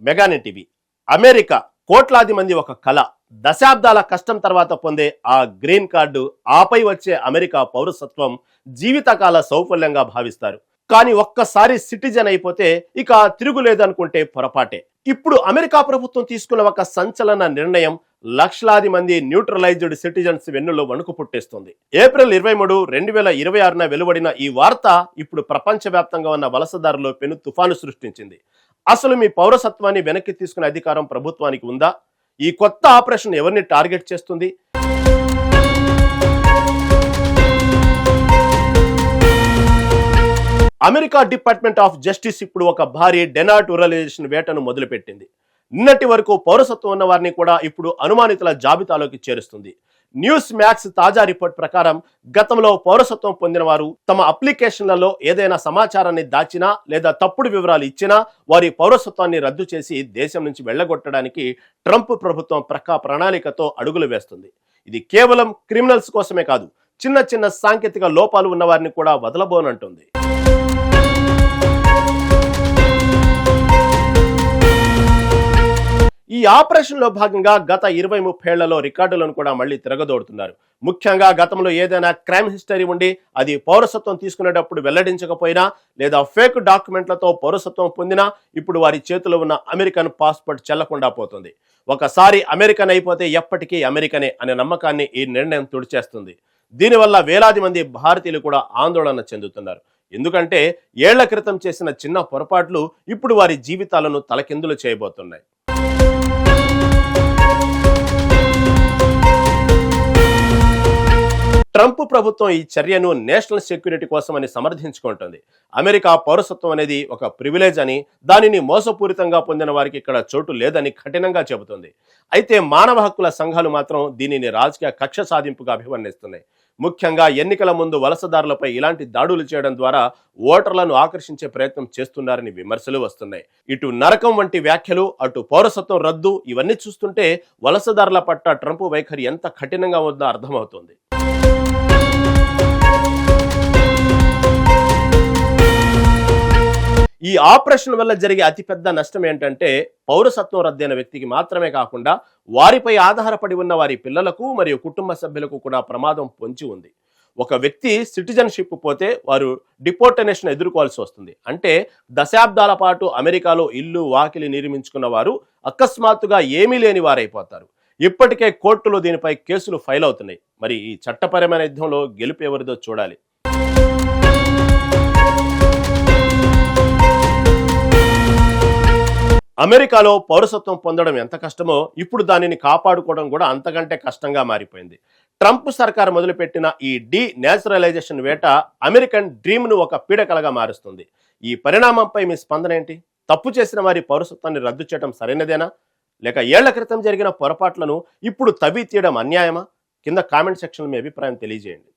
మెగానెట్ TV. America కోట్లాది మంది ఒక కళ. దశాబ్దాల కష్టం తర్వాత పొందే ఆ గ్రీన్ కార్డు, ఆపై వచ్చే అమెరికా పౌరసత్వం జీవితకాల సౌఫల్యంగా భావిస్తారు. కానీ ఒక్కసారి సిటిజన్ అయిపోతే ఇక తిరుగులేదనుకుంటే పొరపాటే. ఇప్పుడు అమెరికా ప్రభుత్వం తీసుకున్న ఒక సంచలన నిర్ణయం లక్షలాది మంది న్యూట్రలైజ్డ్ సిటిజన్స్ వెన్నులో వణుకు పుట్టేస్తుంది. ఏప్రిల్ 23, 2026న వెలువడిన ఈ వార్త ఇప్పుడు ప్రపంచవ్యాప్తంగా ఉన్న వలసదారులో పెను తుఫాను సృష్టించింది. అసలు మీ పౌరసత్వాన్ని వెనక్కి తీసుకునే అధికారం ప్రభుత్వానికి ఉందా? ఈ కొత్త ఆపరేషన్ ఎవరిని టార్గెట్ చేస్తుంది? అమెరికా డిపార్ట్మెంట్ ఆఫ్ జస్టిస్ ఇప్పుడు ఒక భారీ డెనాటూరలైజేషన్ వేటను మొదలుపెట్టింది. నిన్నటి వరకు పౌరసత్వం ఉన్న వారిని కూడా ఇప్పుడు అనుమానితుల జాబితాలోకి చేరుస్తుంది. న్యూస్ మ్యాక్స్ తాజా రిపోర్ట్ ప్రకారం గతంలో పౌరసత్వం పొందిన వారు తమ అప్లికేషన్లలో ఏదైనా సమాచారాన్ని దాచినా లేదా తప్పుడు వివరాలు ఇచ్చినా వారి పౌరసత్వాన్ని రద్దు చేసి దేశం నుంచి వెళ్లగొట్టడానికి ట్రంప్ ప్రభుత్వం ప్రణాళికతో అడుగులు వేస్తుంది. ఇది కేవలం క్రిమినల్స్ కోసమే కాదు, చిన్న చిన్న సాంకేతిక లోపాలు ఉన్న వారిని కూడా వదలబోనంటుంది. ఈ ఆపరేషన్ లో భాగంగా గత 20-30 ఏళ్లలో రికార్డులను కూడా మళ్ళీ తిరగదోడుతున్నారు. ముఖ్యంగా గతంలో ఏదైనా క్రైమ్ హిస్టరీ ఉండి అది పౌరసత్వం తీసుకునేటప్పుడు వెల్లడించకపోయినా లేదా ఫేక్ డాక్యుమెంట్లతో పౌరసత్వం పొందినా ఇప్పుడు వారి చేతిలో ఉన్న అమెరికన్ పాస్పోర్ట్ చెల్లకుండా పోతుంది. ఒకసారి అమెరికన్ అయిపోతే ఎప్పటికీ అమెరికనే అనే నమ్మకాన్ని ఈ నిర్ణయం తుడిచేస్తుంది. దీనివల్ల వేలాది మంది భారతీయులు కూడా ఆందోళన చెందుతున్నారు. ఎందుకంటే ఏళ్ల క్రితం చేసిన చిన్న పొరపాట్లు ఇప్పుడు వారి జీవితాలను తలకిందులు చేయబోతున్నాయి. ట్రంప్ ప్రభుత్వం ఈ చర్యను నేషనల్ సెక్యూరిటీ కోసమని సమర్థించుకుంటుంది. అమెరికా పౌరసత్వం అనేది ఒక ప్రివిలేజ్ అని, దానిని మోసపూరితంగా పొందిన వారికి ఇక్కడ చోటు లేదని కఠినంగా చెబుతుంది. అయితే మానవ హక్కుల సంఘాలు మాత్రం దీనిని రాజకీయ కక్ష సాధింపుగా అభివర్ణిస్తున్నాయి. ముఖ్యంగా ఎన్నికల ముందు వలసదారులపై ఇలాంటి దాడులు చేయడం ద్వారా ఓటర్లను ఆకర్షించే ప్రయత్నం చేస్తున్నారని విమర్శలు వస్తున్నాయి. ఇటు నరకం వంటి వ్యాఖ్యలు, అటు పౌరసత్వం రద్దు, ఇవన్నీ చూస్తుంటే వలసదారుల పట్ల ట్రంప్ వైఖరి ఎంత కఠినంగా ఉందో అర్థమవుతుంది. ఈ ఆపరేషన్ వల్ల జరిగే అతిపెద్ద నష్టం ఏంటంటే పౌరసత్వం రద్దయిన వ్యక్తికి మాత్రమే కాకుండా వారిపై ఆధారపడి ఉన్న వారి పిల్లలకు మరియు కుటుంబ సభ్యులకు కూడా ప్రమాదం పొంచి ఉంది. ఒక వ్యక్తి సిటిజన్షిప్ పోతే వారు డిపోర్టేషన్ ఎదుర్కోవాల్సి వస్తుంది. అంటే దశాబ్దాల పాటు అమెరికాలో ఇల్లు వాకిలి నిర్మించుకున్న వారు అకస్మాత్తుగా ఏమీ లేని వారైపోతారు. ఇప్పటికే కోర్టులో దీనిపై కేసులు ఫైల్ అవుతున్నాయి. మరి ఈ చట్టపరమైన యుద్ధంలో గెలుపు ఎవరిదో చూడాలి. అమెరికాలో పౌరసత్వం పొందడం ఎంత కష్టమో ఇప్పుడు దానిని కాపాడుకోవడం కూడా అంతకంటే కష్టంగా మారిపోయింది. ట్రంప్ సర్కార్ మొదలుపెట్టిన ఈ డీనేచురలైజేషన్ వేట అమెరికన్ డ్రీమ్ను ఒక పీడకలగా మారుస్తుంది. ఈ పరిణామంపై మీ స్పందన ఏంటి? తప్పు చేసిన వారి పౌరసత్వాన్ని రద్దు చేయడం సరైనదేనా, లేక ఏళ్ల క్రితం జరిగిన పొరపాట్లను ఇప్పుడు తవ్వి తీయడం అన్యాయమా? కింద కామెంట్ సెక్షన్లో మీ అభిప్రాయం తెలియజేయండి.